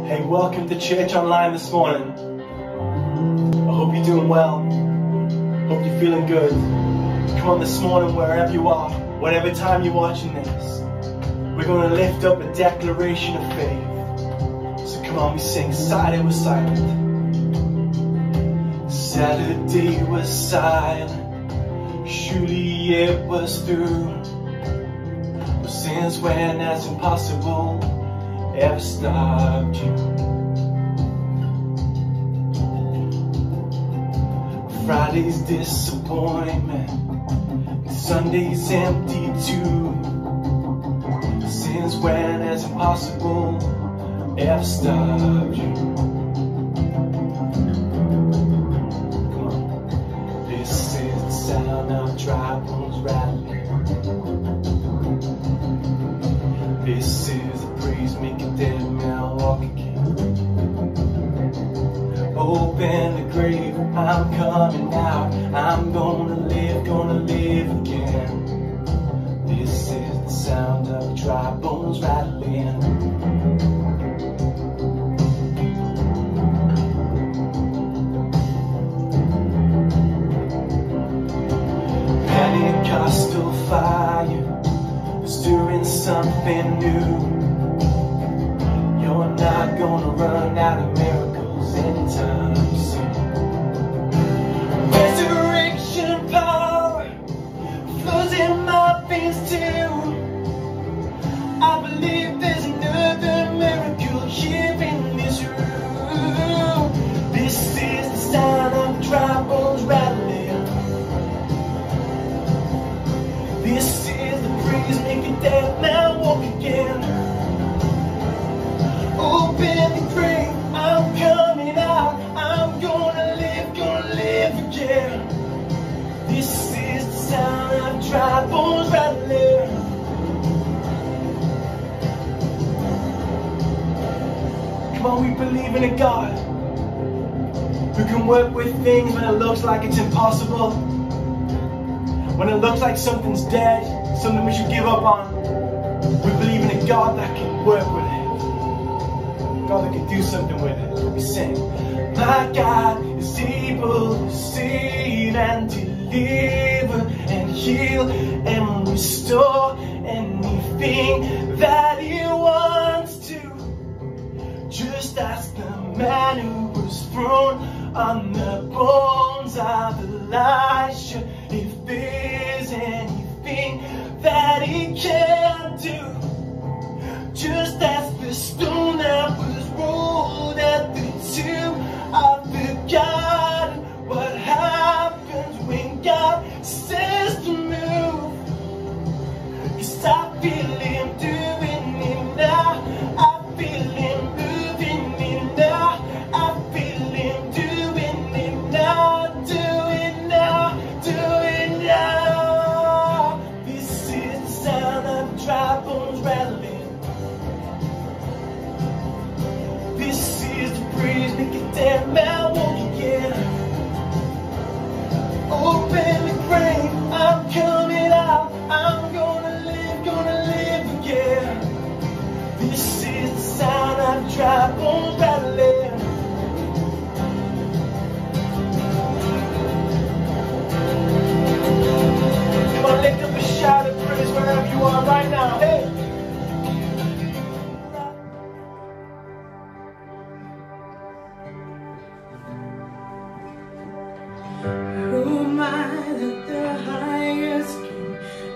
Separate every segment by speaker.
Speaker 1: Hey, welcome to Church Online this morning. I hope you're doing well. Hope you're feeling good. Come on this morning, wherever you are, whatever time you're watching this, we're going to lift up a declaration of faith. So come on, we sing Saturday was silent. Saturday was silent. Surely it was through. But since when has impossible ever stopped you? Friday's disappointment, Sunday's empty too. Since when has impossible ever stopped you? Come on. This is the sound of dry bones rattling. This is the praise making dead man walk again. Open the grave, I'm coming out. I'm gonna live again. This is the sound of dry bones rattling. Pentecostal fire, stirring something new. You're not gonna run out of miracles anytime soon. Resurrection power flows in my veins too. I believe there's another miracle here in this room. This is the sound of dry bones rattling. This is the praise making dead man walk again. Open the grave, I'm coming out. I'm gonna live again. This is the sound of dry bones rattling. Come on, we believe in a God who can work with things when it looks like it's impossible. When it looks like something's dead, something we should give up on. We believe in a God that can work with it. God that can do something with it. We sing, my God is able to save and deliver and heal and restore anything that He wants to. Just ask the man who was thrown on the bones of Elisha if there's anything that He can't do. Just ask the stone that was rolled at the tomb of the garden. What happens when God says to move? 'Cause I feel Him doing it now. I feel Him moving it now. I feel Him doing it now. Do it now. Do it now. This is the sound of dry bones rattling. This is the breeze making dead man walk again. Open the grave, I'm coming out. I'm gonna live again. This is the sound of dry bones rattling. Come on, lift up a shout of praise wherever you are right now. Hey!
Speaker 2: Who am I that the highest King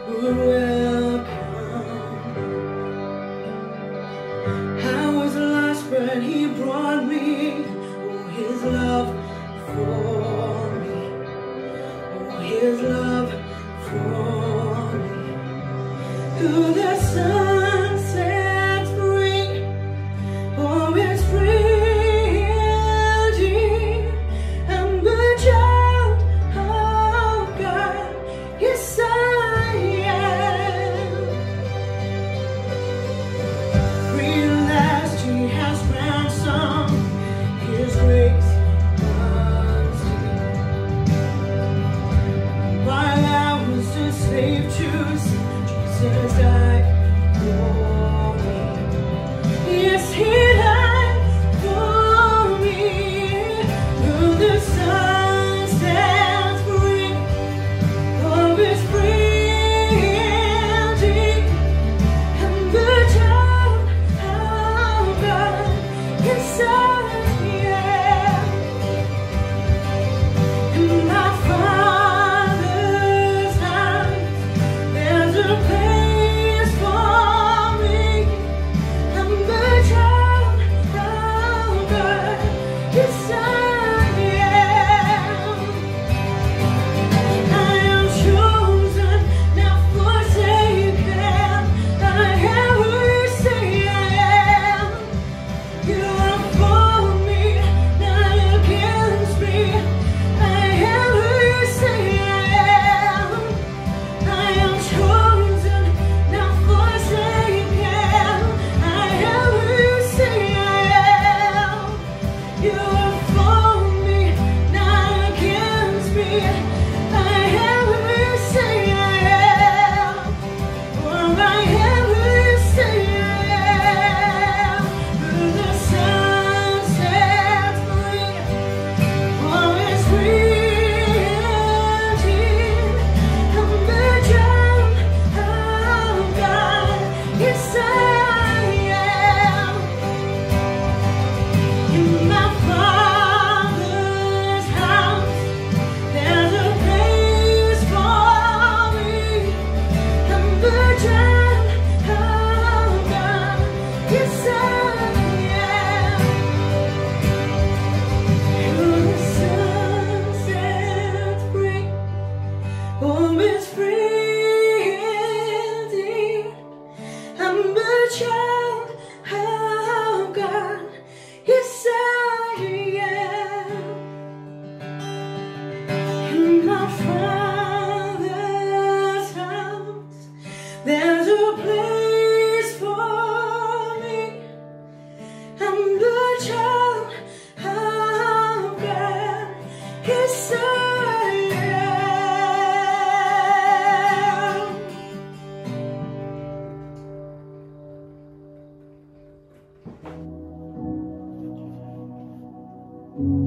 Speaker 2: would welcome? I was lost, but He brought me. Oh, His love for me. Oh, His love for me. Who the sun sets free. Oh, it's free. I'm the child of God. Yes, I am. Realized He has ransomed His grace.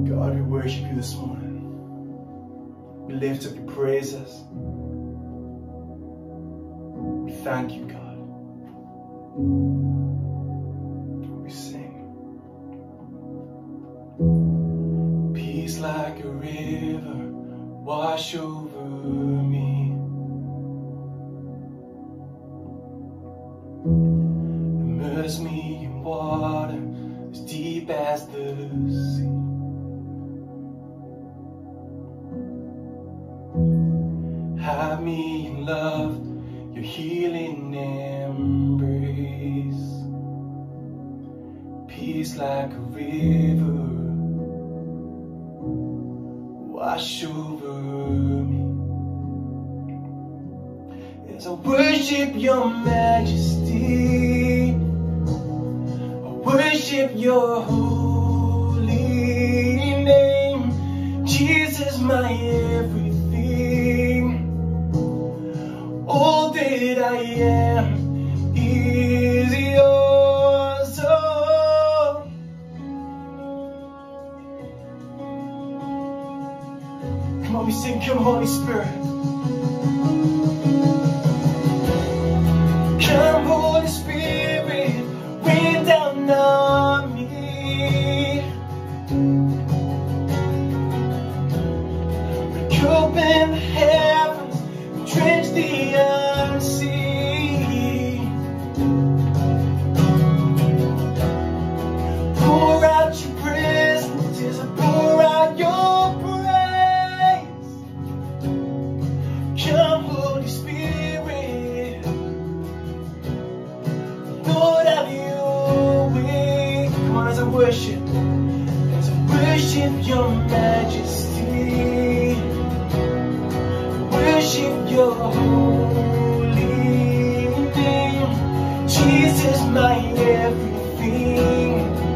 Speaker 1: God, we worship you this morning. We lift up your praises. We thank you, God. We sing. Peace like a river, wash over me. Immerse me in water as deep as the sea. Have me in love, your healing embrace. Peace like a river, wash over me. As I worship your majesty, I worship your holy name. Jesus, my everything. All that I am is yours. Oh. Come on, we sing, come Holy Spirit. Come Holy Spirit, rain down on me. Break open the heavens, drench the unseen. Pour out your presence as I pour out your praise. Come Holy Spirit, Lord, have your way. Come on, as I worship your majesty, worship your holy name. Jesus, my everything.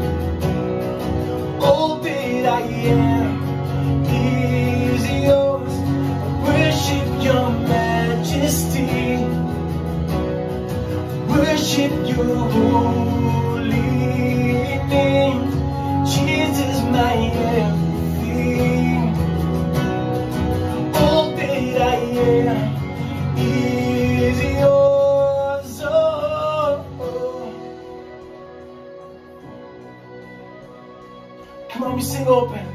Speaker 1: All that I am is yours. I worship your majesty, worship your holy name. Jesus, my everything. All that I am is yours. Oh, oh. Come on, we sing open.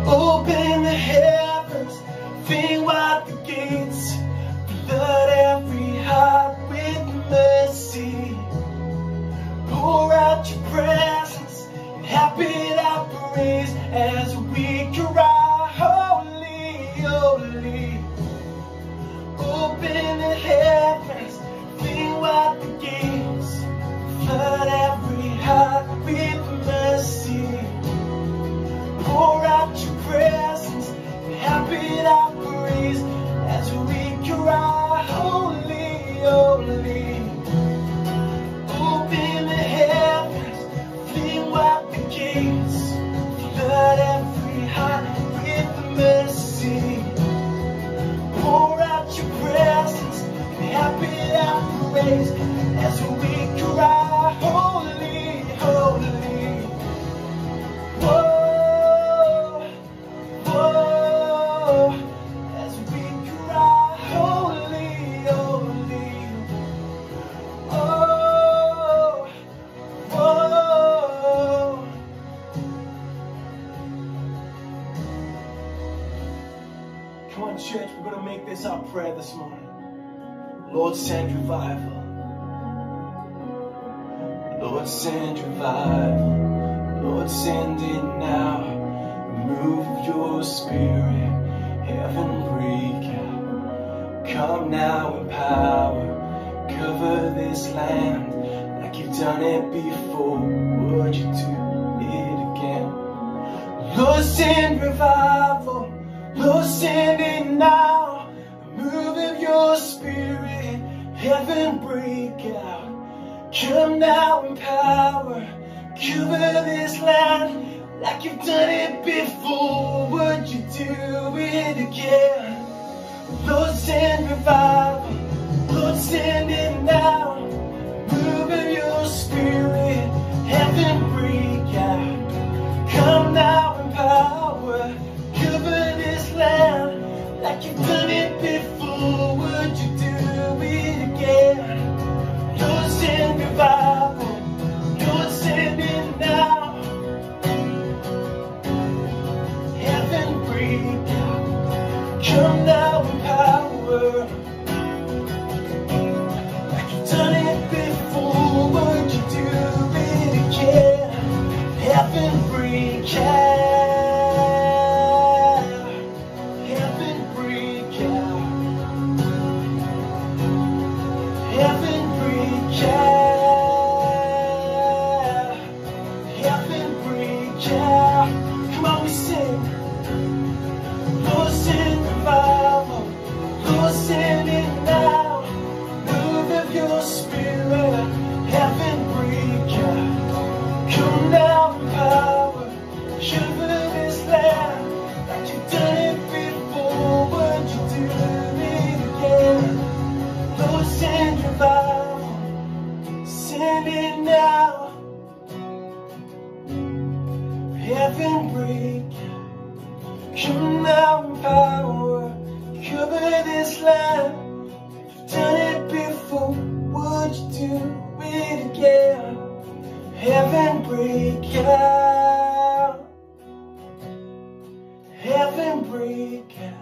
Speaker 1: Open the heavens, fill wide the gates, flood every heart with mercy. Pour out your presence, inhabit our praise as we cry, holy, holy. Open the heavens, fill wide the gates, flood every heart with mercy. Pour out your presence, inhabit our praise as we cry, holy, holy. Open the heavens, fill wide the gates, flood every heart with mercy. Pour out your presence, inhabit our praise as we cry, holy, holy. Whoa. Church, we're going to make this our prayer this morning. Lord, send revival. Lord, send revival. Lord, send it now. Move your spirit. Heaven break out. Come now in power. Cover this land like you've done it before. Would you do it again? Lord, send revival. Lord, send it now. Move of your spirit. Heaven break out. Come now in power. Cover this land like you've done it before. Would you do it again? Lord, send revival. Lord, send break out. Heaven break out. Come on, we sing. Lord, send revival. Lord, send it now. Move of your spirit. Heaven break out. Come now in power. Cover this land like you've done it before. Would you do it again? Lord, send revival. Send it now. Heaven break out. Come now in power. Cover this land. You've done it before. Would you do it again? Heaven break out. Heaven break out.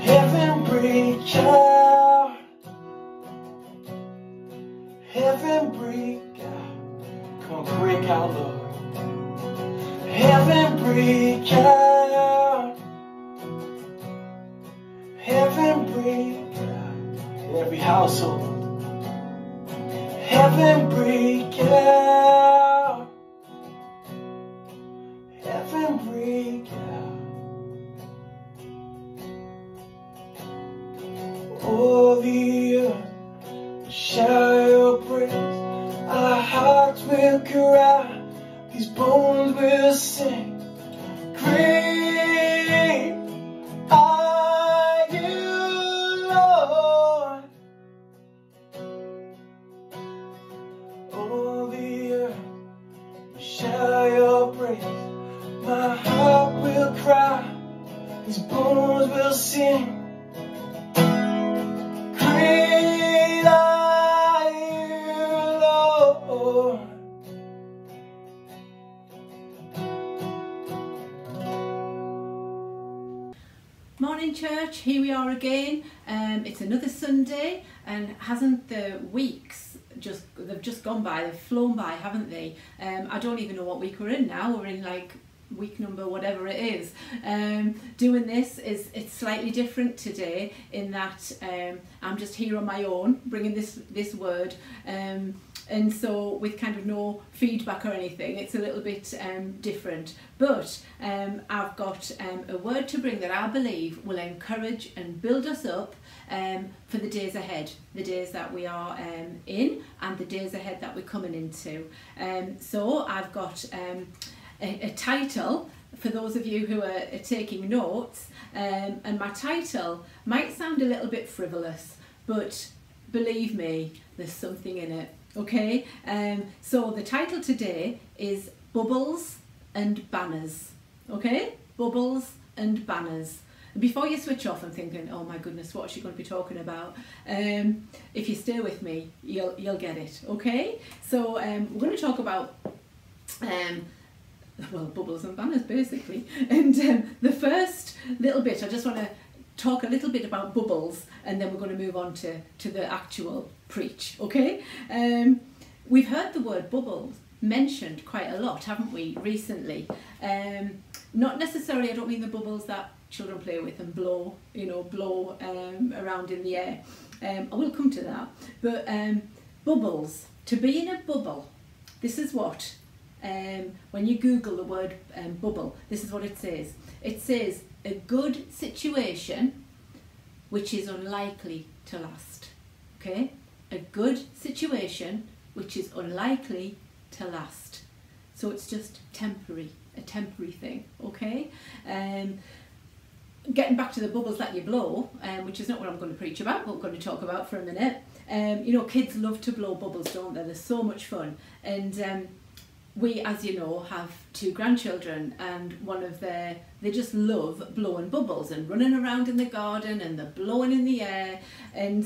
Speaker 1: Heaven break out. Heaven break out. Come on, break out, Lord. Heaven break out. Heaven break out. In every household. Heaven break out. Heaven break out. Oh, the earth shout your praise. Our hearts will cry. These bones will sing. Great are you, Lord. Oh, the earth shout your praise. My heart will cry. These bones will sing. Great are you, Lord.
Speaker 3: Morning church, here we are again. It's another Sunday, and hasn't the weeks they've just gone by, they've flown by, haven't they? I don't even know what week we're in now. We're in like week number whatever it is. Doing this it's slightly different today in that I'm just here on my own bringing this word, and so with kind of no feedback or anything, it's a little bit different, but I've got a word to bring that I believe will encourage and build us up for the days ahead, the days that we are in, and the days ahead that we're coming into. So I've got a title for those of you who are taking notes, and my title might sound a little bit frivolous, but believe me, there's something in it. Okay, so the title today is Bubbles and Banners. Okay, Bubbles and Banners. And before you switch off and thinking, oh my goodness, what is she going to be talking about? If you stay with me, you'll get it. Okay, so we're going to talk about well, bubbles and banners basically. And the first little bit, I just want to talk a little bit about bubbles, and then we're going to move on to the actual preach. Okay, we've heard the word bubbles mentioned quite a lot, haven't we, recently? Not necessarily, I don't mean the bubbles that children play with and blow, blow around in the air. I will come to that. But bubbles, to be in a bubble, this is what, when you Google the word bubble, this is what it says. It says a good situation which is unlikely to last. Okay? A good situation which is unlikely to last. So it's just temporary, a temporary thing. Okay? Getting back to the bubbles that you blow, which is not what I'm going to preach about, but we're going to talk about for a minute. Kids love to blow bubbles, don't they? They're so much fun. And we, as you know, have 2 grandchildren, and they just love blowing bubbles and running around in the garden, and they're blowing in the air, and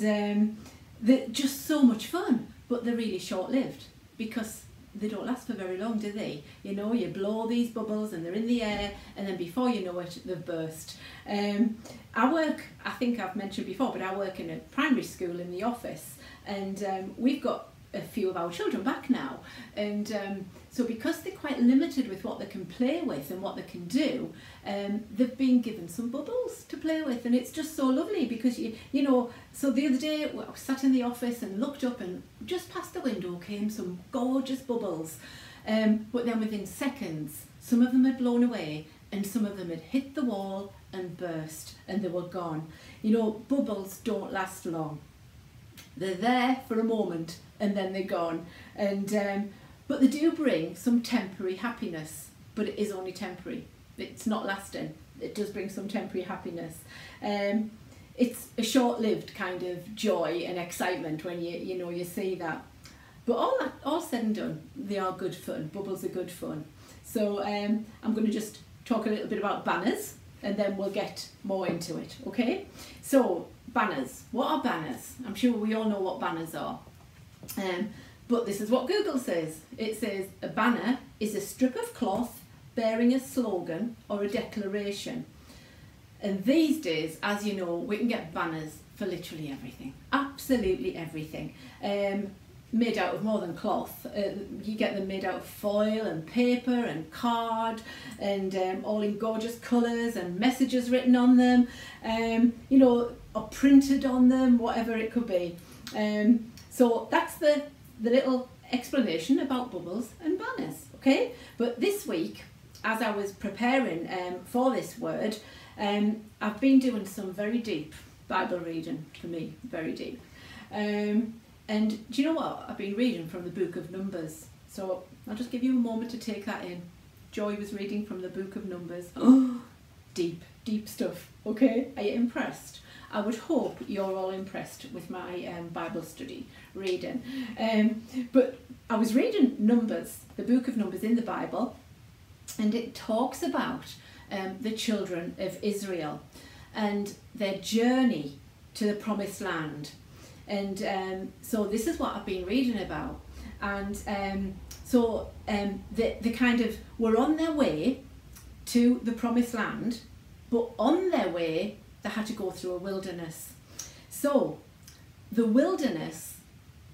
Speaker 3: they're just so much fun, but they're really short-lived because they don't last for very long, do they? You blow these bubbles and they're in the air, and then before you know it, they've burst. I work, I think I've mentioned before, but I work in a primary school in the office, and we've got a few of our children back now, and so because they're quite limited with what they can play with and what they can do, they've been given some bubbles to play with, and it's just so lovely because you know. So the other day I was sat in the office and looked up, and just past the window came some gorgeous bubbles, but then within seconds some of them had blown away and some of them had hit the wall and burst, and they were gone. You know, bubbles don't last long. They're there for a moment and then they're gone, and but they do bring some temporary happiness, but it is only temporary. It's not lasting. It does bring some temporary happiness. It's a short-lived kind of joy and excitement when you see that. But all said and done, they are good fun. Bubbles are good fun. So I'm going to just talk a little bit about banners, and then we'll get more into it. Okay? So banners. What are banners? I'm sure we all know what banners are. But this is what Google says. It says a banner is a strip of cloth bearing a slogan or a declaration. And these days, as you know, we can get banners for literally everything. Absolutely everything. Made out of more than cloth. You get them made out of foil and paper and card, and all in gorgeous colours and messages written on them, you know, or printed on them, whatever it could be. So that's the little explanation about bubbles and banners, okay? But this week, as I was preparing for this word, I've been doing some very deep Bible reading for me, very deep. And do you know what? I've been reading from the book of Numbers. So I'll just give you a moment to take that in. Joy was reading from the book of Numbers. Oh, deep, deep stuff, okay? Are you impressed? I would hope you're all impressed with my Bible study reading. But I was reading Numbers, the book of Numbers in the Bible, and it talks about the children of Israel and their journey to the promised land. And so this is what I've been reading about. And they kind of were on their way to the promised land, but on their way they had to go through a wilderness. So the wilderness,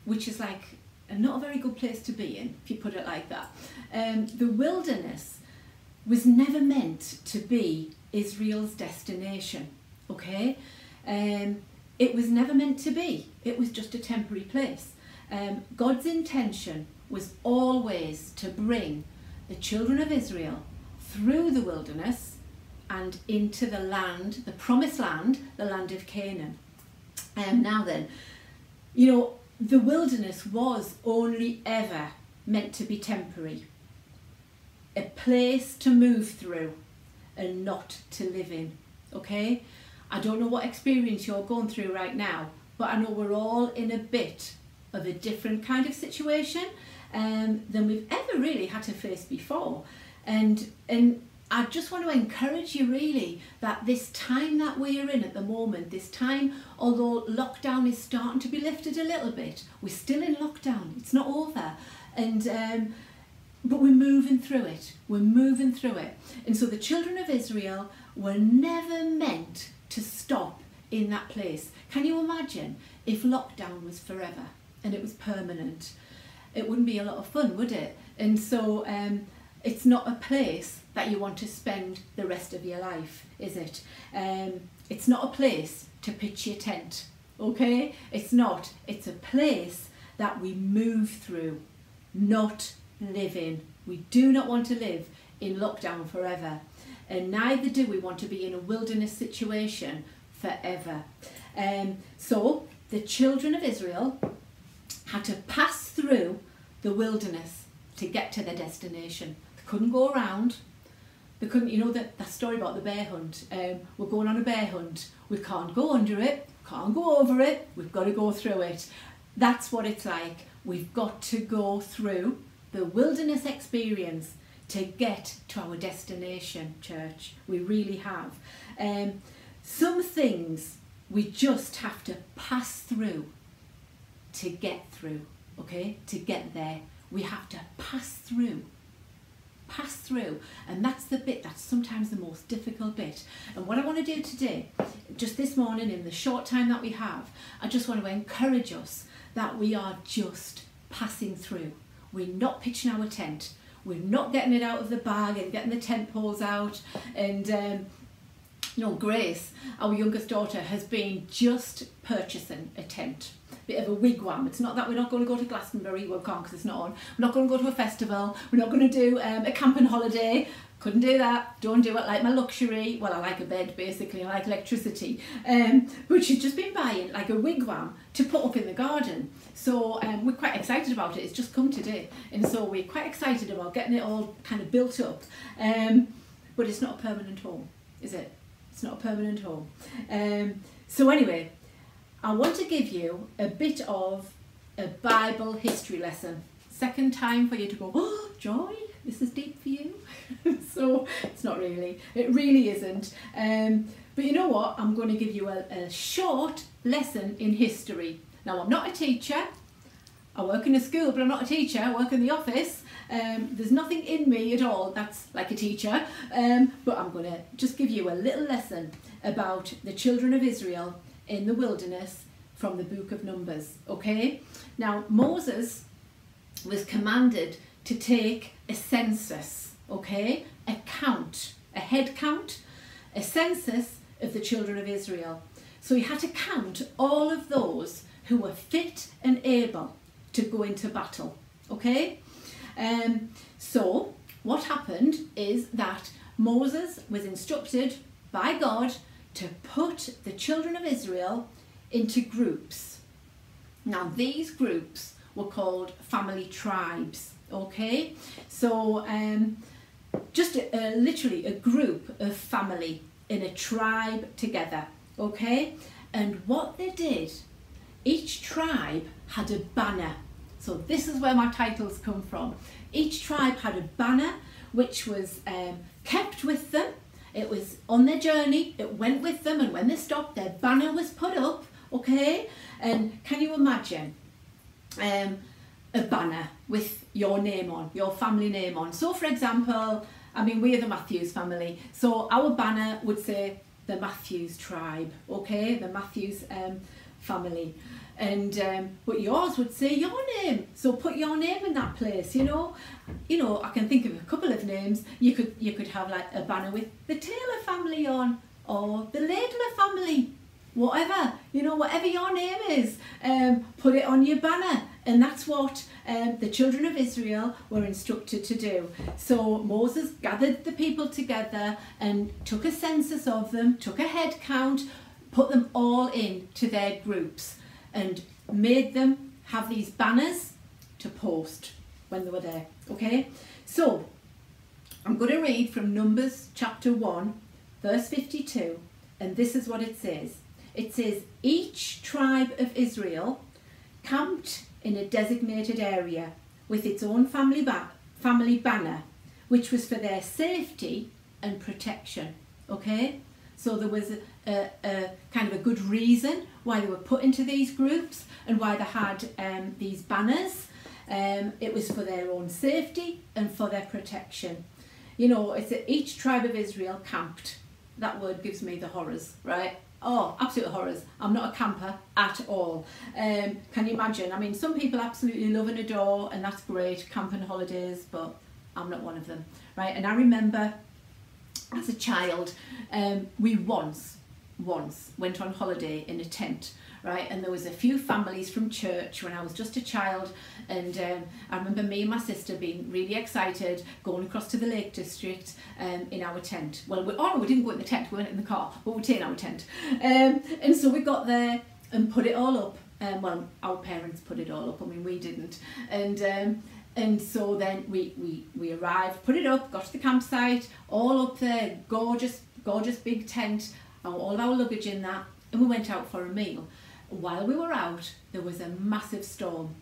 Speaker 3: which is like not a very good place to be in, if you put it like that, the wilderness was never meant to be Israel's destination, okay? It was never meant to be. It was just a temporary place. God's intention was always to bring the children of Israel through the wilderness and into the land, the promised land, the land of Canaan. Now then, you know, the wilderness was only ever meant to be temporary. A place to move through and not to live in, okay? I don't know what experience you're going through right now, but I know we're all in a bit of a different kind of situation than we've ever really had to face before. And I just want to encourage you really that this time that we're in at the moment, this time, although lockdown is starting to be lifted a little bit, we're still in lockdown, it's not over. And but we're moving through it, we're moving through it. And so the children of Israel were never meant to stop in that place. Can you imagine if lockdown was forever and it was permanent? It wouldn't be a lot of fun, would it? And so it's not a place that you want to spend the rest of your life, is it? It's not a place to pitch your tent, okay? It's not. It's a place that we move through, not live in. We do not want to live in lockdown forever, and neither do we want to be in a wilderness situation forever. So the children of Israel had to pass through the wilderness to get to their destination. They couldn't go around. They couldn't, you know, that story about the bear hunt. We're going on a bear hunt. We can't go under it, can't go over it, we've got to go through it. That's what it's like. We've got to go through the wilderness experience to get to our destination, church. We really have. Some things we just have to pass through to get through, okay? To get there, we have to pass through. Pass through, and that's the bit that's sometimes the most difficult bit. And what I want to do today, just this morning in the short time that we have, I just want to encourage us that we are just passing through. We're not pitching our tent. We're not getting it out of the bag and getting the tent poles out. And you know, Grace, our youngest daughter, has been just purchasing a tent, bit of a wigwam. It's not that we're not going to go to Glastonbury, we can't because it's not on. We're not going to go to a festival. We're not going to do a camping holiday. Couldn't do that. Don't do it. Like my luxury. Well, I like a bed basically. I like electricity. But she's just been buying like a wigwam to put up in the garden. So we're quite excited about it. It's just come today, and so we're quite excited about getting it all kind of built up. But it's not a permanent home, is it? It's not a permanent home. So anyway, I want to give you a bit of a Bible history lesson. Second time for you to go, oh, Joy, this is deep for you. So it's not really. It really isn't. But you know what? I'm going to give you a short lesson in history. Now, I'm not a teacher. I work in a school, but I'm not a teacher. I work in the office. There's nothing in me at all that's like a teacher. But I'm going to just give you a little lesson about the children of Israel in the wilderness from the book of Numbers. Okay? Now, Moses was commanded to take a census, okay? A count, a head count, a census of the children of Israel. So he had to count all of those who were fit and able to go into battle, okay? So what happened is that Moses was instructed by God to put the children of Israel into groups. Now these groups were called family tribes, okay? So just literally a group of family in a tribe together, okay? And what they did, each tribe had a banner. So this is where my titles come from. Each tribe had a banner which was kept with them. It was on their journey, it went with them, and when they stopped, their banner was put up, okay? And can you imagine a banner with your name on, your family name on? So for example, I mean, we are the Matthews family, so our banner would say the Matthews tribe, okay? The Matthews family. And but yours would say your name, so put your name in that place. You know, I can think of a couple of names. You could have like a banner with the Taylor family on, or the Laidler family, whatever, whatever your name is, put it on your banner. And that's what the children of Israel were instructed to do. So Moses gathered the people together and took a census of them, took a head count, put them all into their groups, and made them have these banners to post when they were there, okay? So I'm going to read from Numbers chapter 1, verse 52, and this is what it says. It says, each tribe of Israel camped in a designated area with its own family banner, which was for their safety and protection, okay? So there was a kind of a good reason why they were put into these groups and why they had these banners. It was for their own safety and for their protection. It's that each tribe of Israel camped. That word gives me the horrors, right? Oh, absolute horrors. I'm not a camper at all. Can you imagine? I mean, some people absolutely love and adore, and that's great, camping holidays, but I'm not one of them, right? And I remember as a child, we once went on holiday in a tent, right? And there was a few families from church when I was just a child, and I remember me and my sister being really excited going across to the Lake District in our tent. Well, we didn't go in the tent, we went in the car, but we were in our tent. And so we got there and put it all up. Well, our parents put it all up, I mean, we didn't. And so then we arrived, put it up, got to the campsite, all up there, gorgeous big tent, all of our luggage in that, and we went out for a meal. While we were out, there was a massive storm.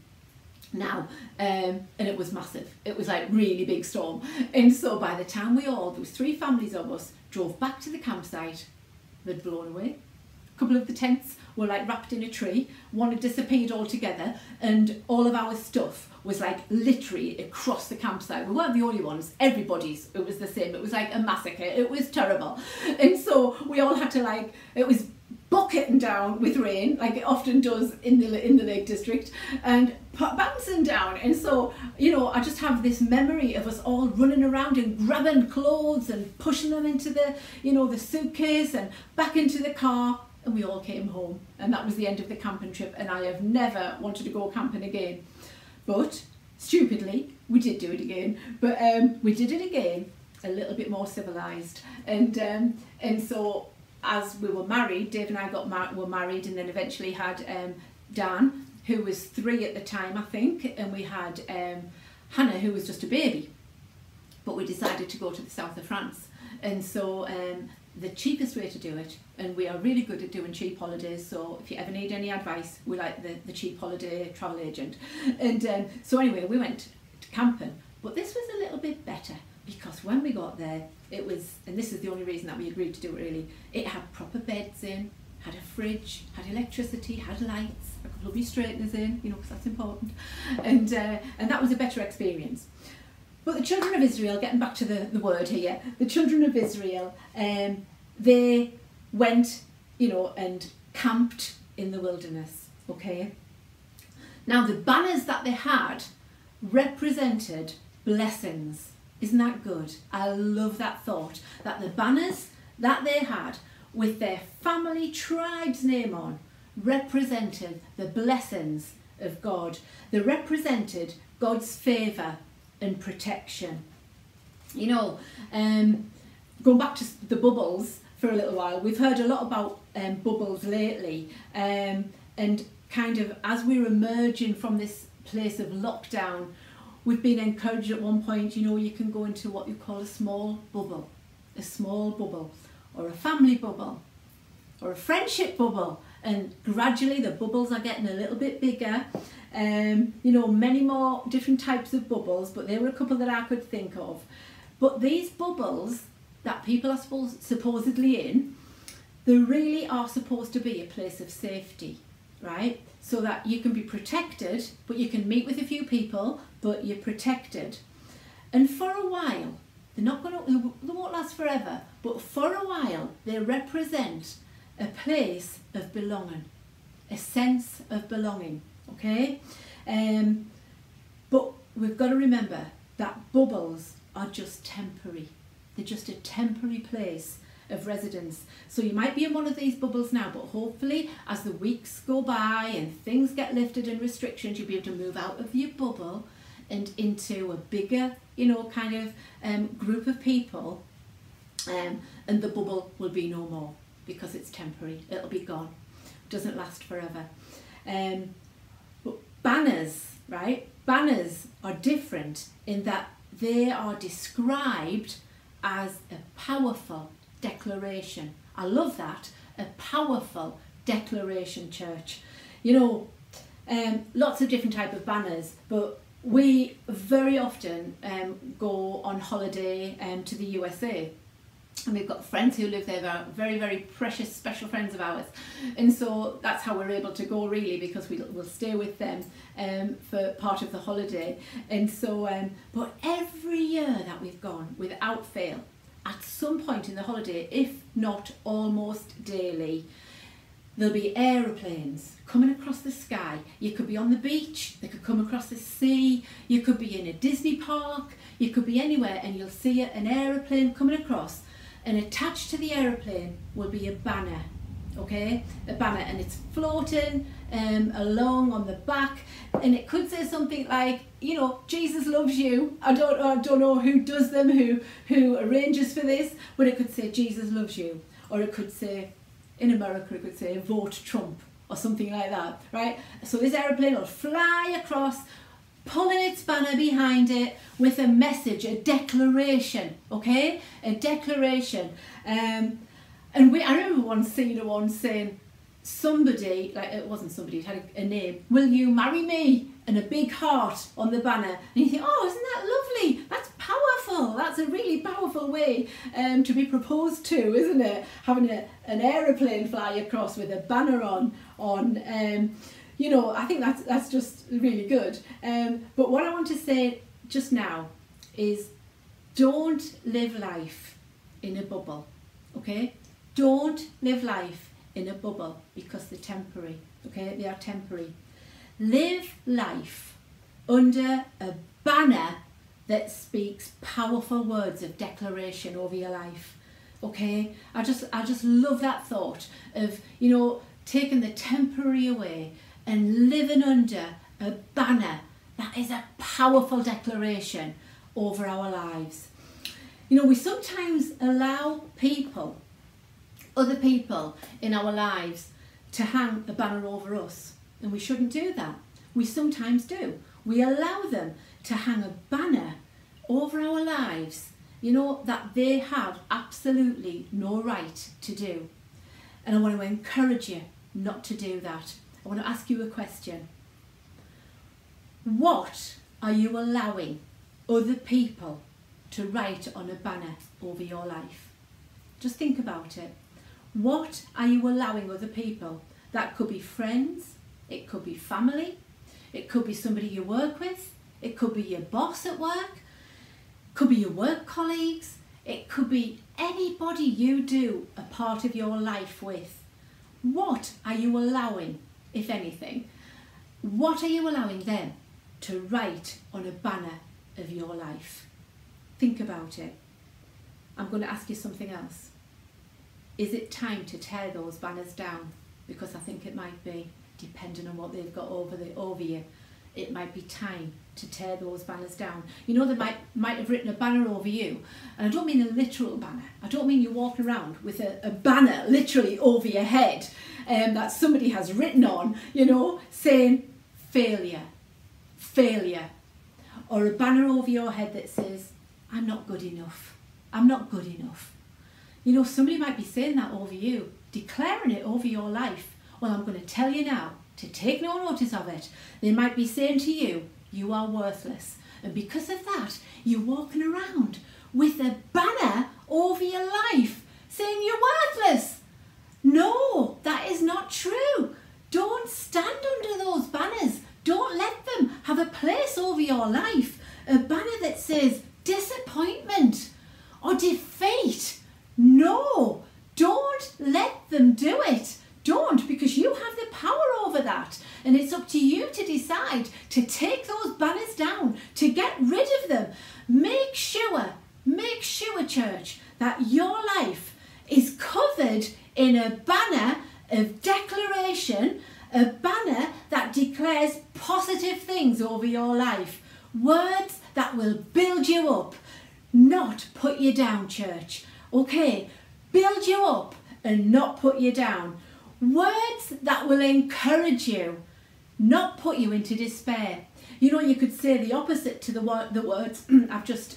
Speaker 3: Now, and it was massive. It was like really big storm. And so by the time there was 3 families of us, drove back to the campsite, they'd blown away. A couple of the tents were like wrapped in a tree, one had disappeared altogether, and all of our stuff was like literally across the campsite. We weren't the only ones, everybody's, it was the same. It was like a massacre, it was terrible. And so we all had to it was bucketing down with rain, like it often does in the Lake District, and bouncing down. And so, you know, I just have this memory of us all running around and grabbing clothes and pushing them into the, you know, the suitcase and back into the car, and we all came home. And that was the end of the camping trip, and I have never wanted to go camping again. But stupidly, we did do it again. But we did it again a little bit more civilized. And so as we were married, Dave and I were married, and then eventually had Dan, who was 3 at the time, I think, and we had Hannah, who was just a baby. But we decided to go to the south of France. And so the cheapest way to do it, and we are really good at doing cheap holidays, so if you ever need any advice, we like the cheap holiday travel agent. And so anyway, we went to camping, but this was a little bit better, because when we got there, it was, and this is the only reason that we agreed to do it really, it had proper beds in, had a fridge, had electricity, had lights, a couple of wee straighteners in, you know, because that's important, and that was a better experience. But the children of Israel, getting back to the word here, the children of Israel, they went, you know, and camped in the wilderness, okay? Now the banners that they had represented blessings. Isn't that good? I love that thought, that the banners that they had with their family tribe's name on represented the blessings of God. They represented God's favour and protection. You know, going back to the bubbles for a little while, we've heard a lot about bubbles lately, and kind of as we're emerging from this place of lockdown, we've been encouraged at one point, you know, you can go into what you call a small bubble, or a family bubble, or a friendship bubble, and gradually the bubbles are getting a little bit bigger. You know, many more different types of bubbles, but there were a couple that I could think of. But these bubbles that people are supposedly in, they really are supposed to be a place of safety, right? So that you can be protected, but you can meet with a few people, but you're protected. And for a while, they won't last forever, but for a while, they represent a place of belonging, a sense of belonging, okay? But we've got to remember that bubbles are just temporary. They're just a temporary place of residence. So you might be in one of these bubbles now, but hopefully as the weeks go by and things get lifted and restrictions, you'll be able to move out of your bubble and into a bigger, you know, kind of group of people, and the bubble will be no more, because it's temporary. It'll be gone. It doesn't last forever. But banners, right? Banners are different in that they are described as a powerful declaration. I love that, a powerful declaration, church. You know, lots of different type of banners, but we very often go on holiday to the USA. And we've got friends who live there that are very, very precious, special friends of ours. And so that's how we're able to go, really, because we'll stay with them for part of the holiday. And so, but every year that we've gone, without fail, at some point in the holiday, if not almost daily, there'll be aeroplanes coming across the sky. You could be on the beach, they could come across the sea, you could be in a Disney park, you could be anywhere, and you'll see an aeroplane coming across, and attached to the aeroplane will be a banner, okay? A banner, and it's floating along on the back, and it could say something like, you know, Jesus loves you. I don't know who does them, who arranges for this, but it could say Jesus loves you, or it could say, in America, it could say vote Trump, or something like that, right? So this aeroplane will fly across, pulling its banner behind it with a message, a declaration, okay? A declaration. And I remember once seeing one saying, somebody, like it wasn't somebody, it had a name, will you marry me? And a big heart on the banner. And you think, oh, isn't that lovely? That's powerful. That's a really powerful way to be proposed to, isn't it? Having an aeroplane fly across with a banner on. You know, I think that's just really good. But what I want to say just now is, don't live life in a bubble, okay? Don't live life in a bubble because they're temporary. Okay, they are temporary. Live life under a banner that speaks powerful words of declaration over your life. Okay, I just love that thought of, you know, taking the temporary away and living under a banner that is a powerful declaration over our lives. You know, we sometimes allow people, other people in our lives, to hang a banner over us, and we shouldn't do that. We sometimes do. We allow them to hang a banner over our lives, you know, that they have absolutely no right to do. And I want to encourage you not to do that. I want to ask you a question. What are you allowing other people to write on a banner over your life? Just think about it. What are you allowing other people? That could be friends, it could be family, it could be somebody you work with, it could be your boss at work, it could be your work colleagues, it could be anybody you do a part of your life with. What are you allowing, if anything, what are you allowing them to write on a banner of your life? Think about it. I'm going to ask you something else. Is it time to tear those banners down? Because I think it might be, depending on what they've got over you. It might be time to tear those banners down. You know, they might have written a banner over you, and I don't mean a literal banner. I don't mean you're walking around with a banner literally over your head that somebody has written on, you know, saying failure, failure. Or a banner over your head that says, I'm not good enough, I'm not good enough. You know, somebody might be saying that over you, declaring it over your life. Well, I'm going to tell you now to take no notice of it. They might be saying to you, you are worthless. And because of that, you're walking around with a banner over your life saying you're worthless. No, that is not true. Don't stand under those banners. Don't let them have a place over your life. A banner that says disappointment or defeat. No, don't let them do it. Don't, because you have the power over that, and it's up to you to decide to take those banners down, to get rid of them. Make sure, church, that your life is covered in a banner of declaration, a banner that declares positive things over your life, words that will build you up, not put you down, church. Okay, build you up and not put you down. Words that will encourage you, not put you into despair. You know, you could say the opposite to the words I've just,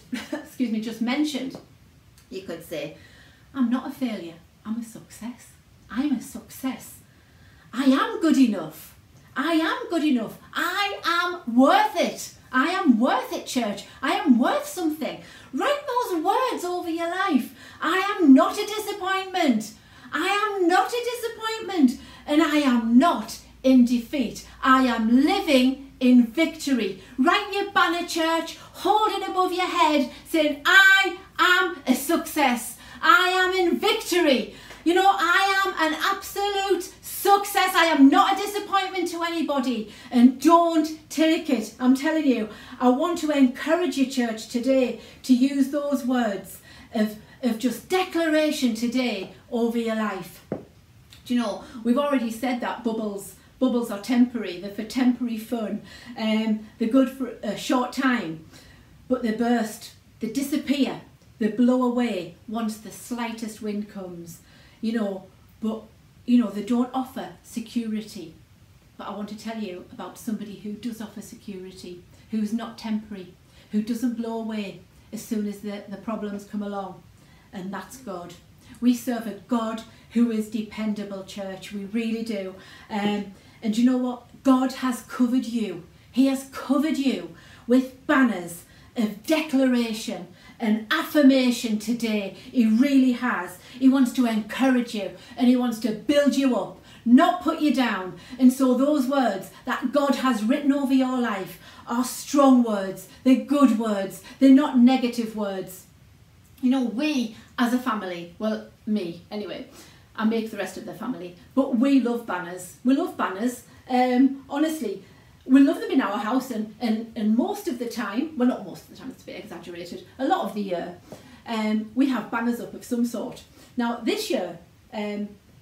Speaker 3: just mentioned. You could say, I'm not a failure, I'm a success. I'm a success. I am good enough. I am good enough. I am worth it. I am worth it, church. I am worth something. Write those words over your life. I am not a disappointment. I am not a disappointment, and I am not in defeat. I am living in victory. Write your banner, church, hold it above your head, saying, I am a success. I am in victory. You know, I am an absolute success. I am not a disappointment to anybody, and don't take it. I'm telling you, I want to encourage you, church, today to use those words of just declaration today over your life. Do you know, we've already said that bubbles are temporary. They're for temporary fun. They're good for a short time, but they burst, they disappear, they blow away once the slightest wind comes. You know, but you know, they don't offer security. But I want to tell you about somebody who does offer security, who's not temporary, who doesn't blow away as soon as the problems come along. And that's God. We serve a God who is dependable, church. We really do. And you know what? God has covered you. He has covered you with banners of declaration and affirmation today. He really has. He wants to encourage you, and he wants to build you up, not put you down. And so those words that God has written over your life are strong words. They're good words. They're not negative words. You know, we as a family, well, me anyway, I make the rest of the family. But we love banners. We love banners. Honestly, we love them in our house, and most of the time, well, not most of the time, it's a bit exaggerated, a lot of the year, we have banners up of some sort. Now, this year,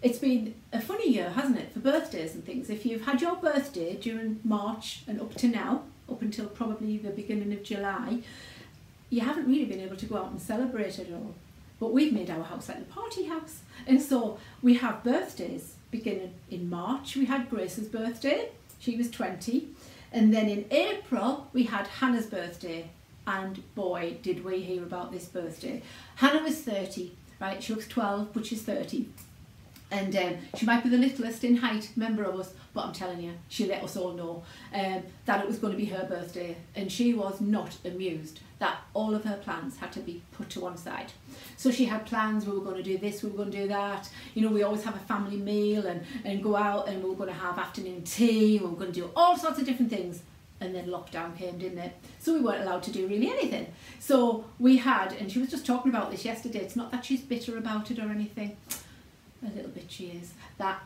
Speaker 3: it's been a funny year, hasn't it, for birthdays and things. If you've had your birthday during March and up to now, up until probably the beginning of July, you haven't really been able to go out and celebrate it all. But we've made our house like a party house. And so we have birthdays beginning in March. We had Grace's birthday, she was 20. And then in April, we had Hannah's birthday. And boy, did we hear about this birthday. Hannah was 30, right? She looks 12, but she's 30. And she might be the littlest in height member of us, but I'm telling you, she let us all know that it was going to be her birthday. And she was not amused that all of her plans had to be put to one side. So she had plans, we were going to do this, we were going to do that. You know, we always have a family meal and go out, and we were going to have afternoon tea, we were going to do all sorts of different things. And then lockdown came, didn't it? So we weren't allowed to do really anything. So we had, and she was just talking about this yesterday, it's not that she's bitter about it or anything. A little bit she is, that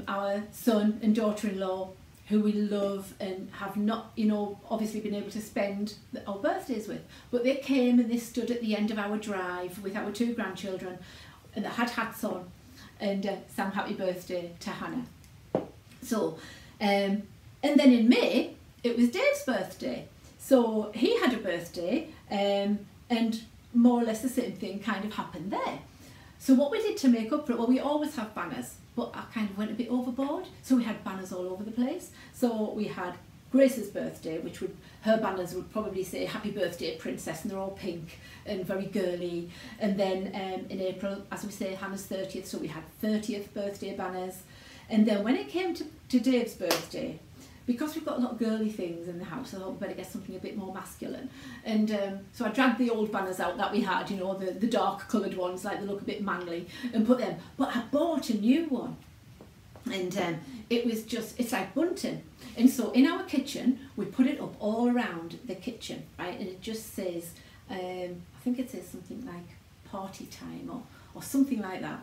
Speaker 3: our son and daughter-in-law, who we love and have not, you know, obviously been able to spend our birthdays with, but they came and they stood at the end of our drive with our 2 grandchildren, and they had hats on and sang happy birthday to Hannah. So, and then in May, it was Dave's birthday. So he had a birthday, and more or less the same thing kind of happened there. So what we did to make up for it, well, we always have banners, but I kind of went a bit overboard. So we had banners all over the place. So we had Grace's birthday, which her banners would probably say happy birthday princess, and they're all pink and very girly. And then in April, as we say, Hannah's 30th, so we had 30th birthday banners. And then when it came to Dave's birthday, because we've got a lot of girly things in the house, I thought we'd better get something a bit more masculine. And so I dragged the old banners out that we had, you know, the dark coloured ones, like they look a bit manly, and put them. But I bought a new one. And it was just, it's like bunting. And so in our kitchen, we put it up all around the kitchen, right? And it just says, I think it says something like party time or something like that.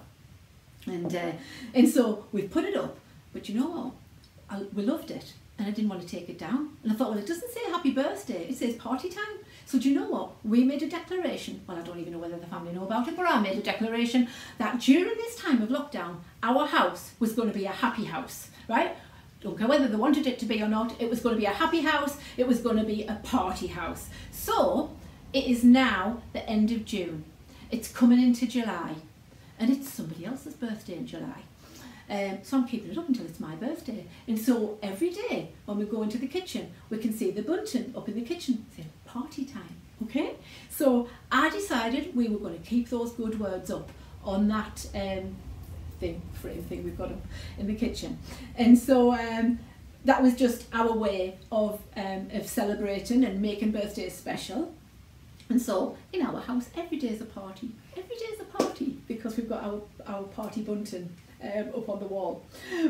Speaker 3: And so we put it up, but you know what? We loved it. And I didn't want to take it down. And I thought, well, it doesn't say happy birthday, it says party time. So do you know what? We made a declaration, well, I don't even know whether the family know about it, but I made a declaration that during this time of lockdown, our house was going to be a happy house, right? Don't care whether they wanted it to be or not, it was going to be a happy house, it was going to be a party house. So it is now the end of June. It's coming into July, and it's somebody else's birthday in July. So I'm keeping it up until it's my birthday. And so every day when we go into the kitchen, we can see the bunting up in the kitchen saying party time, okay? So I decided we were going to keep those good words up on that frame thing we've got up in the kitchen. And so that was just our way of celebrating and making birthdays special. And so in our house, every day is a party. Every day is a party because we've got our party bunting up on the wall.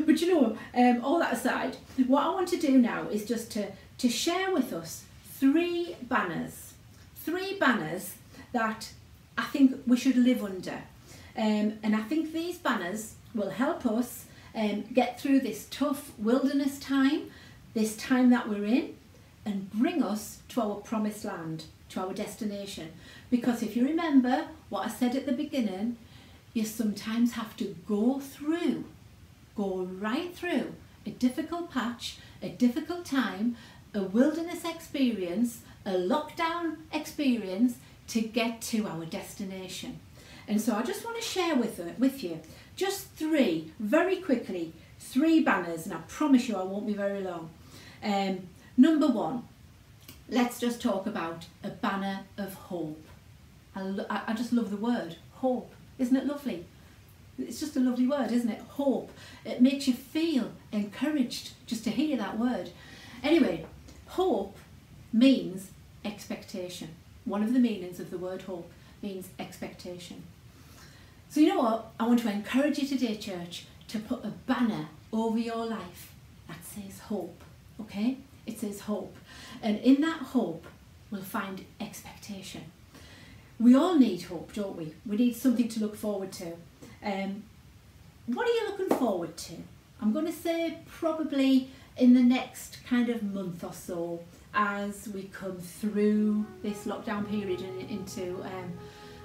Speaker 3: But you know, all that aside, what I want to do now is just to share with us 3 banners that I think we should live under. And I think these banners will help us get through this tough wilderness time, this time that we're in, and bring us to our promised land, to our destination. Because if you remember what I said at the beginning, you sometimes have to go right through a difficult patch, a difficult time, a wilderness experience, a lockdown experience to get to our destination. And so I just want to share with you just 3, very quickly, 3 banners, and I promise you I won't be very long. Number 1, let's just talk about a banner of hope. I just love the word, hope. Isn't it lovely? It's just a lovely word, isn't it? Hope. It makes you feel encouraged just to hear that word. Anyway, hope means expectation. One of the meanings of the word hope means expectation. So you know what? I want to encourage you today, church, to put a banner over your life that says hope, okay? It says hope. And in that hope, we'll find expectation. We all need hope, don't we? We need something to look forward to. what are you looking forward to? I'm going to say probably in the next kind of month or so, as we come through this lockdown period and into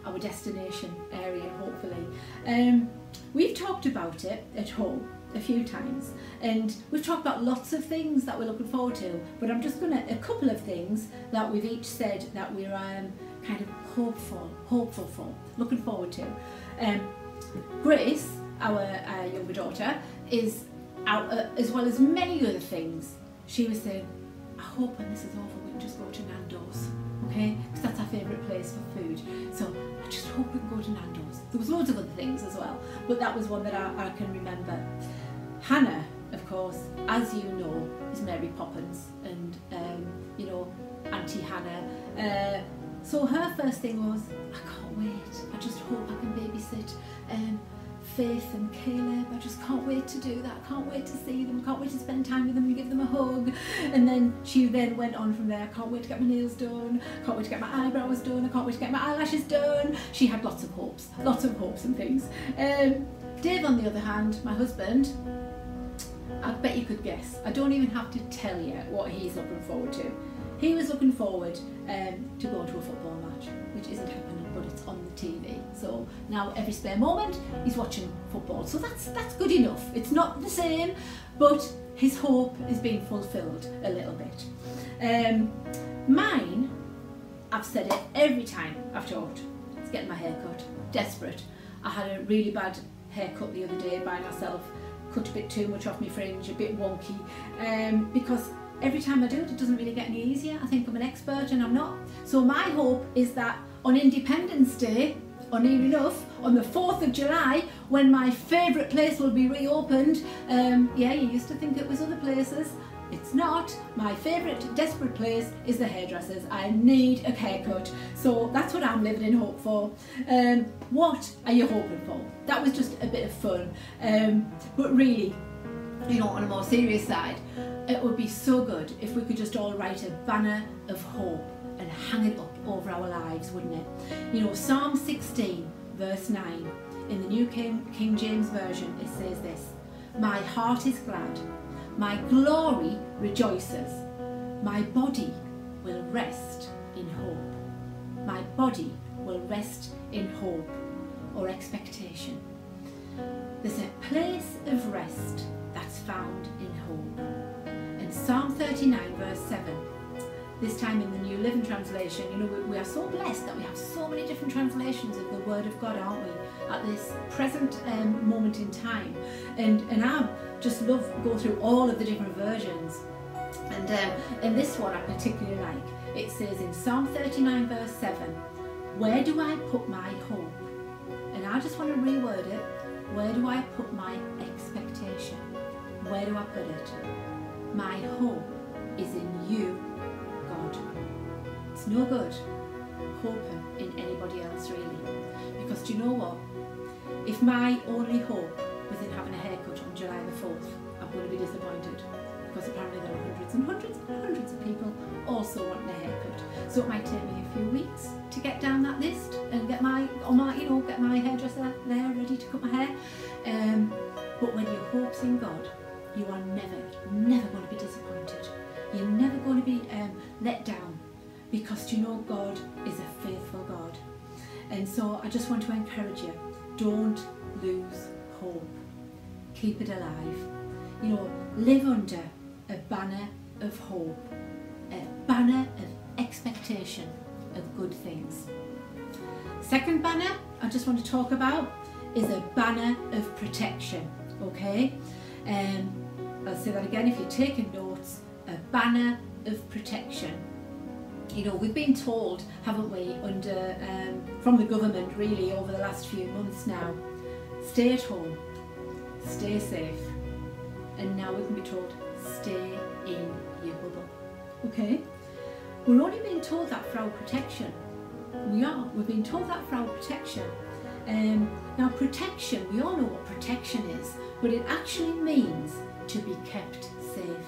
Speaker 3: our destination area, hopefully. We've talked about it at home a few times, and we've talked about lots of things that we're looking forward to, but I'm just going to, a couple of things that we've each said that we're kind of hopeful for, looking forward to. Grace, our younger daughter, is out, as well as many other things. She was saying, I hope when this is over we can just go to Nando's, okay? Because that's our favourite place for food. So I just hope we can go to Nando's. There was loads of other things as well, but that was one that I can remember. Hannah, of course, as you know, is Mary Poppins, and you know, Auntie Hannah. So her first thing was, I can't wait. I just hope I can babysit Faith and Caleb. I just can't wait to do that. I can't wait to see them. I can't wait to spend time with them and give them a hug. And then she went on from there. I can't wait to get my nails done. I can't wait to get my eyebrows done. I can't wait to get my eyelashes done. She had lots of hopes and things. Dave, on the other hand, my husband, I bet you could guess. I don't even have to tell you what he's looking forward to. He was looking forward to going to a football match, which isn't happening, but it's on the TV. So now every spare moment he's watching football. So that's good enough. It's not the same, but his hope is being fulfilled a little bit. Mine, I've said it every time I've talked, it's getting my hair cut. Desperate. I had a really bad haircut the other day by myself. Cut a bit too much off my fringe, a bit wonky, because every time I do it, it doesn't really get any easier. I think I'm an expert and I'm not. So my hope is that on Independence Day, or near enough, on the 4th of July, when my favourite place will be reopened, yeah, you used to think it was other places. It's not. My favourite desperate place is the hairdressers. I need a haircut. So that's what I'm living in hope for. What are you hoping for? That was just a bit of fun. But really, you know, on a more serious side, it would be so good if we could just all write a banner of hope and hang it up over our lives, wouldn't it? You know, Psalm 16 verse 9, in the New King James Version, it says this: my heart is glad, my glory rejoices, my body will rest in hope. My body will rest in hope or expectation. There's a place of rest that's found in hope. And Psalm 39 verse 7, this time in the New Living Translation, you know, we are so blessed that we have so many different translations of the Word of God, aren't we, at this present moment in time. And I just love go through all of the different versions. And this one I particularly like. It says in Psalm 39 verse 7, where do I put my hope? And I just want to reword it. Where do I put my expectation? Where do I put it? My hope is in you, God. It's no good hoping in anybody else, really. Because do you know what? If my only hope was in having a haircut on July the 4th, I'm going to be disappointed. Because apparently there are hundreds and hundreds and hundreds of people also wanting a haircut. So it might take me a few weeks to get down that list and get my hairdresser there ready to cut my hair. But when your hope's in God, you are never going to be disappointed. You're never going to be let down, because you know God is a faithful God. And so I just want to encourage you, don't lose hope. Keep it alive. You know, live under a banner of hope, a banner of expectation of good things. Second banner I just want to talk about is a banner of protection, okay? I'll say that again if you're taking notes, a banner of protection. You know, we've been told, haven't we, under from the government really over the last few months now, stay at home, stay safe, and now we can be told, stay in your bubble, okay? We're only being told that for our protection. We're being told that for our protection. Now protection, we all know what protection is, but it actually means to be kept safe,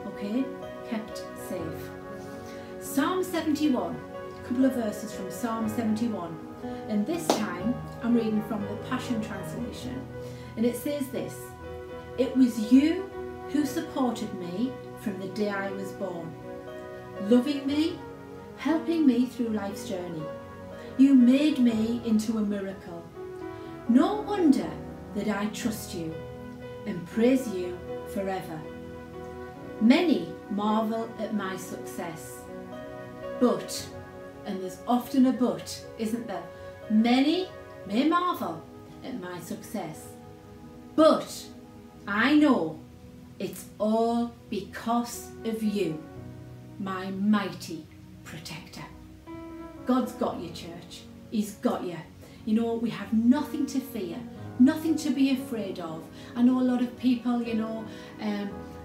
Speaker 3: okay? Kept safe. Psalm 71, a couple of verses from Psalm 71, and this time I'm reading from the Passion Translation. And it says this: "It was you who supported me from the day I was born, loving me, helping me through life's journey. You made me into a miracle. No wonder that I trust you and praise you forever. Many marvel at my success, but," and there's often a but, isn't there? "Many may marvel at my success, but I know it's all because of you, my mighty protector." God's got you, church. He's got you. You know, we have nothing to fear, nothing to be afraid of. I know a lot of people, you know,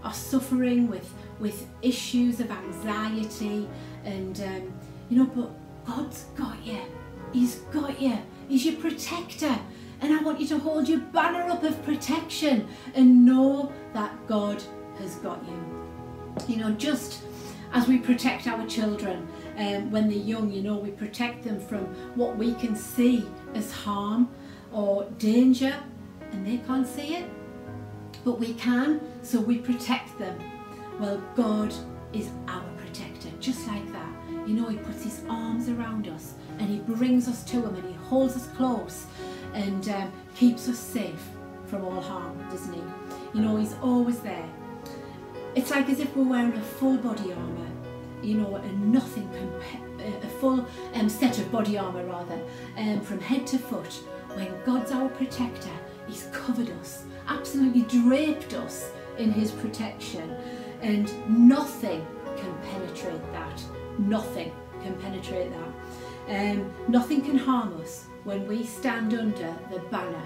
Speaker 3: are suffering with issues of anxiety and, you know, but God's got you. He's got you. He's your protector. And I want you to hold your banner up of protection and know that God has got you. You know, just as we protect our children when they're young, you know, we protect them from what we can see as harm or danger, and they can't see it, but we can, so we protect them. Well, God is our protector, just like that. You know, he puts his arms around us and he brings us to him and he holds us close and keeps us safe from all harm, doesn't he? You know, he's always there. It's like as if we're wearing a full body armour, you know, and nothing a full set of body armour rather, from head to foot. When God's our protector, he's covered us, absolutely draped us in his protection, and nothing can penetrate that. Nothing can penetrate that. Nothing can harm us when we stand under the banner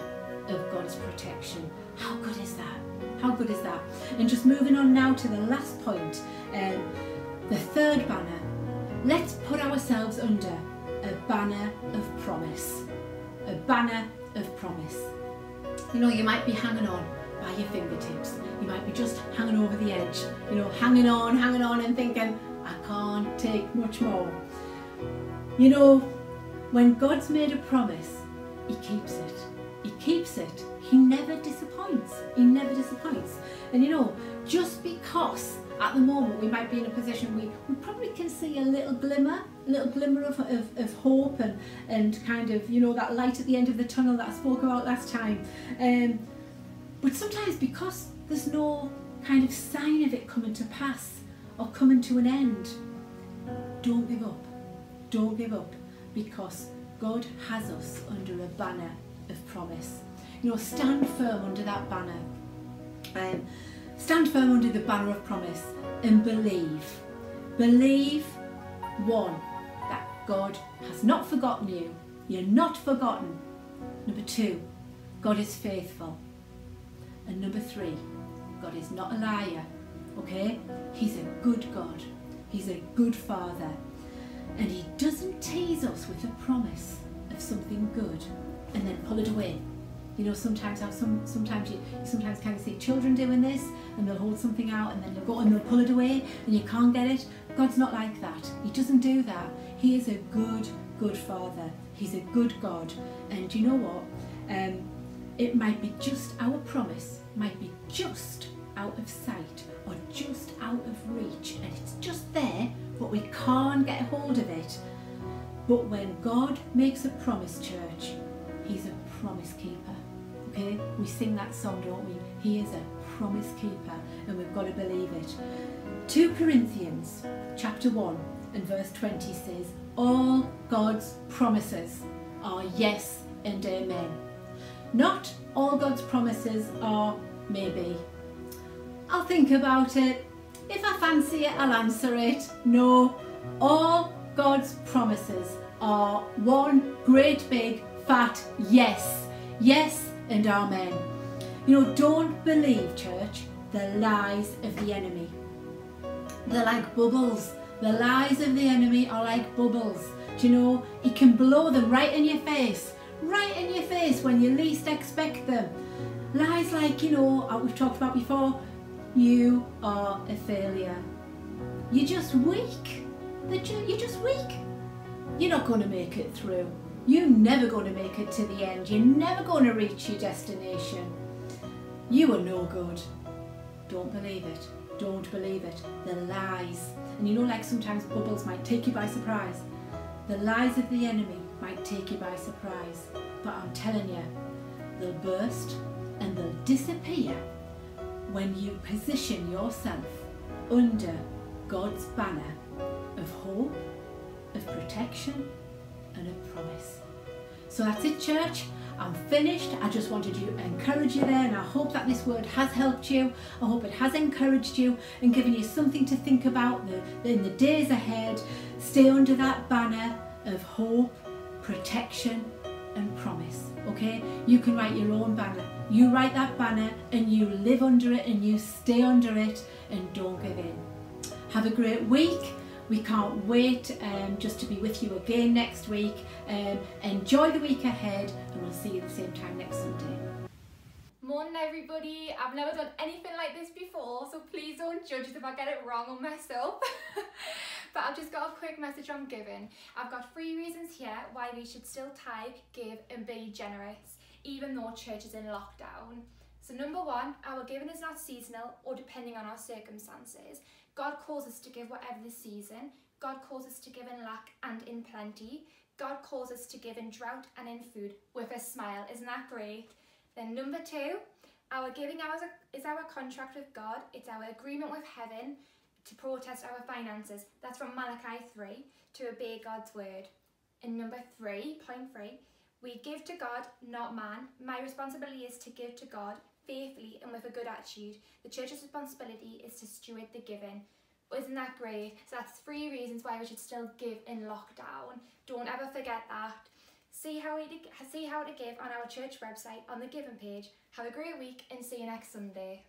Speaker 3: of God's protection. How good is that? How good is that? And just moving on now to the last point, the third banner. Let's put ourselves under a banner of promise. A banner of promise. You know, you might be hanging on by your fingertips. You might be just hanging over the edge, you know, hanging on and thinking, I can't take much more. You know, when God's made a promise, he keeps it. He keeps it. He never disappoints. He never disappoints. And you know, just because at the moment we might be in a position we probably can see a little glimmer of hope and kind of, you know, that light at the end of the tunnel that I spoke about last time. But sometimes because there's no kind of sign of it coming to pass or coming to an end, don't give up. Don't give up, because God has us under a banner of promise. You know, stand firm under that banner. Stand firm under the banner of promise and believe. Believe, one, that God has not forgotten you. You're not forgotten. Number two, God is faithful. And number three, God is not a liar. Okay? He's a good God. He's a good Father. And he doesn't tease us with a promise of something good and then pull it away. You know, sometimes you sometimes kind of see children doing this, and they'll hold something out and then they'll go and they'll pull it away and you can't get it. God's not like that. He doesn't do that. He is a good Father. He's a good God. And you know what? It might be just our promise, might be just out of sight or just out of reach, and it's just there, but we can't get hold of it. But when God makes a promise, church, he's a promise keeper. Okay, we sing that song, don't we? He is a promise keeper, and we've got to believe it. 2 Corinthians chapter 1 and verse 20 says, all God's promises are yes and amen. Not all God's promises are maybe. I'll think about it. If I fancy it, I'll answer it. No, all God's promises are one great big fat yes. Yes and amen. You know, don't believe, church, the lies of the enemy. They're like bubbles. The lies of the enemy are like bubbles. Do you know, he can blow them right in your face. Right in your face when you least expect them. Lies like, you know, we've talked about before, you are a failure. You're just weak. You're just weak. You're not going to make it through. You're never going to make it to the end. You're never going to reach your destination. You are no good. Don't believe it. Don't believe it. The lies. And you know, like sometimes bubbles might take you by surprise. The lies of the enemy might take you by surprise. But I'm telling you, they'll burst and they'll disappear when you position yourself under God's banner of hope, of protection and of promise. So that's it, church. I'm finished. I just wanted to encourage you there, and I hope that this word has helped you. I hope it has encouraged you and given you something to think about in the days ahead. Stay under that banner of hope, protection and promise. Okay, you can write your own banner. You write that banner and you live under it and you stay under it and don't give in. Have a great week. We can't wait just to be with you again next week. Enjoy the week ahead and we'll see you at the same time next Sunday.
Speaker 4: Morning everybody. I've never done anything like this before, so please don't judge if I get it wrong or mess up. But I've just got a quick message on giving. I've got 3 reasons here why we should still tithe, give and be generous, even though church is in lockdown. So number 1, our giving is not seasonal or depending on our circumstances. God calls us to give whatever the season. God calls us to give in lack and in plenty. God calls us to give in drought and in food with a smile. Isn't that great? Then number 2, our giving is our contract with God. It's our agreement with heaven to protest our finances. That's from Malachi 3, to obey God's word. And number 3, point 3, we give to God, not man. My responsibility is to give to God faithfully and with a good attitude. The church's responsibility is to steward the giving. Isn't that great? So that's 3 reasons why we should still give in lockdown. Don't ever forget that. See how to give on our church website on the giving page. Have a great week and see you next Sunday.